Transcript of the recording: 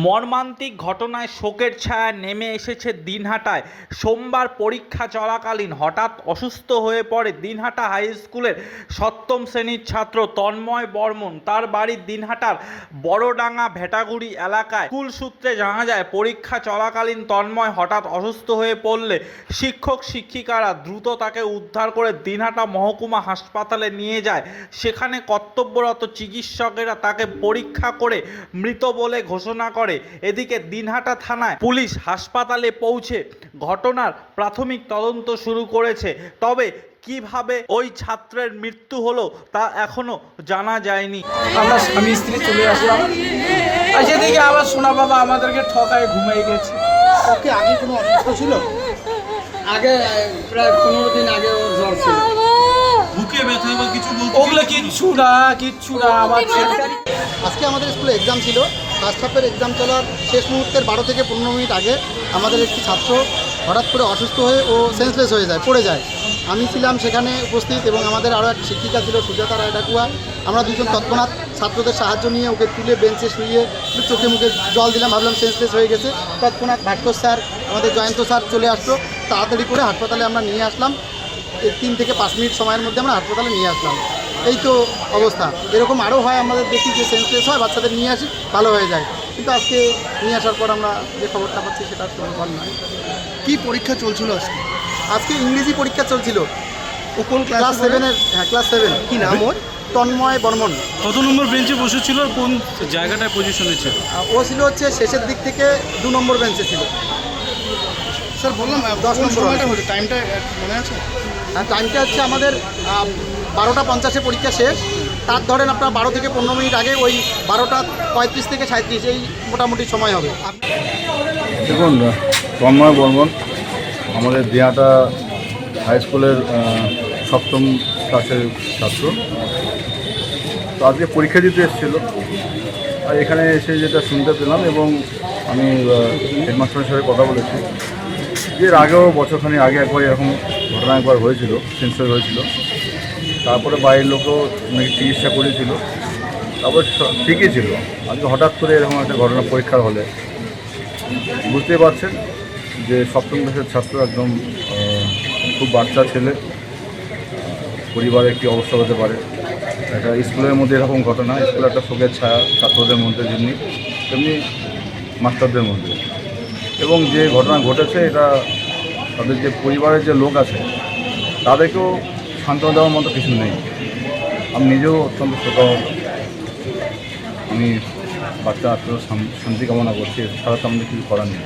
মর্মান্তিক ঘটনায় শোকের ছায়া নেমে এসেছে দিনহাটায়। সোমবার পরীক্ষা চলাকালীন হঠাৎ অসুস্থ হয়ে পড়ে দিনহাটা হাই স্কুলের সপ্তম শ্রেণীর ছাত্র তন্ময় বর্মন। তার বাড়ি দিনহাটার বড়ডাঙ্গা ভেটাগুড়ি এলাকায়। স্কুল সূত্রে জানা যায়, পরীক্ষা চলাকালীন তন্ময় হঠাৎ অসুস্থ হয়ে পড়লে শিক্ষক শিক্ষিকারা দ্রুত তাকে উদ্ধার করে দিনহাটা মহকুমা হাসপাতালে নিয়ে যায়। সেখানে কর্তব্যরত চিকিৎসকেরা তাকে পরীক্ষা করে মৃত বলে ঘোষণা করে। এদিকে দিনহাটা থানায় পুলিশ হাসপাতালে পৌঁছে ঘটনার প্রাথমিক তদন্ত শুরু করেছে। তবে কিভাবে ওই ছাত্রের মৃত্যু হলো তা এখনো জানা যায়নি। আমরা স্বামী স্ত্রী চলে আসলাম, সেদিকে আবার সোনা বাবা আমাদেরকে ঠকায় ঘুমিয়ে গেছে। ওকে আগে কোনো অসুস্থ ছিল? আগে প্রায় 15 দিন আগে ওর জ্বর ছিল। বুকে ব্যথা বা কিছু বলতে ওগুলো কিচ্ছু না আমার আজকে আমাদের স্কুলে এক্সাম ছিল। ফার্স্ট হাফের এক্সাম চলার শেষ মুহূর্তের 12 থেকে 15 মিনিট আগে আমাদের একটি ছাত্র হঠাৎ করে অসুস্থ হয়ে ও সেন্সলেস হয়ে যায়, পড়ে যায়। আমি ছিলাম সেখানে উপস্থিত এবং আমাদের আরও এক শিক্ষিকা ছিল সুজাতা রায় ডাকুয়া। আমরা দুজন তৎক্ষণাৎ ছাত্রদের সাহায্য নিয়ে ওকে তুলে বেঞ্চে শুয়ে চোখে মুখে জল দিলাম, ভাবলাম সেন্সলেস হয়ে গেছে। তৎক্ষণাৎ ভাস্কর স্যার, আমাদের জয়ন্ত স্যার চলে আসলো। তাড়াতাড়ি করে হাসপাতালে আমরা নিয়ে আসলাম। 3 থেকে 5 মিনিট সময়ের মধ্যে আমরা হাসপাতালে নিয়ে আসলাম। এই তো অবস্থা। এরকম আরও হয়, আমাদের দেখি যে সেন্সলেস হয়, বাচ্চাদের নিয়ে আসি, ভালো হয়ে যায়। কিন্তু আজকে নিয়ে আসার পর আমরা যে খবরটা পাচ্ছি সেটা সুখকর নয়। কি পরীক্ষা চলছিল আজকে? আজকে ইংরেজি পরীক্ষা চলছিল। ও কোন ক্লাস 7-এর, হ্যাঁ ক্লাস 7। কি নাম ওর? তন্ময় বর্মন। কত নম্বর বেঞ্চে বসেছিল, কোন জায়গাটায় পজিশনে ছিল? ও ছিল হচ্ছে শেষের দিক থেকে 2 নম্বর বেঞ্চে ছিল। স্যার বললাম 10 নম্বর হলো, টাইমটা মনে আছে? হ্যাঁ, টাইমটা হচ্ছে আমাদের 12টা 50-এ পরীক্ষা শেষ। তার ধরেন আপনার 12 থেকে 15 মিনিট আগে ওই 12টা 35 থেকে 37 এই মোটামুটি সময় হবে। দেখুন, তন্ময় বর্মন আমাদের দিনহাটা হাই স্কুলের সপ্তম ক্লাসের ছাত্র। তো আজকে পরীক্ষা দিতে এসেছিলো, আর এখানে এসে যেটা শুনতে পেলাম এবং আমি হেডমাস্টারের সাথে কথা বলেছি, এর আগেও বছরখানি আগে একবার এরকম ঘটনা একবার হয়েছিল, সেন্সর হয়েছিল। তারপরে বাইরের লোকও নাকি চিকিৎসা করেছিল, তারপর ঠিকই ছিল। আজকে হঠাৎ করে এরকম একটা ঘটনা পরীক্ষার হলে বুঝতেই পারছেন যে সপ্তম ক্লাসের ছাত্র, একদম খুব বাচ্চা ছেলে, পরিবারের কী অবস্থা হতে পারে। একটা স্কুলের মধ্যে এরকম ঘটনা, স্কুলে একটা শোকের ছায়া ছাত্রদের মধ্যে যেমনি তেমনি মাস্টারদের মধ্যে। এবং যে ঘটনা ঘটেছে, এটা তাদের যে পরিবারের যে লোক আছে তাদেরকেও সান্ত্বনা দেওয়ার মতো কিছু নেই। আমি নিজেও অত্যন্ত শোকাহত। আমি বাচ্চা আত্মীয় শান্তি কামনা করছি, ছাড়া তো আমাদের কিছু করার নেই।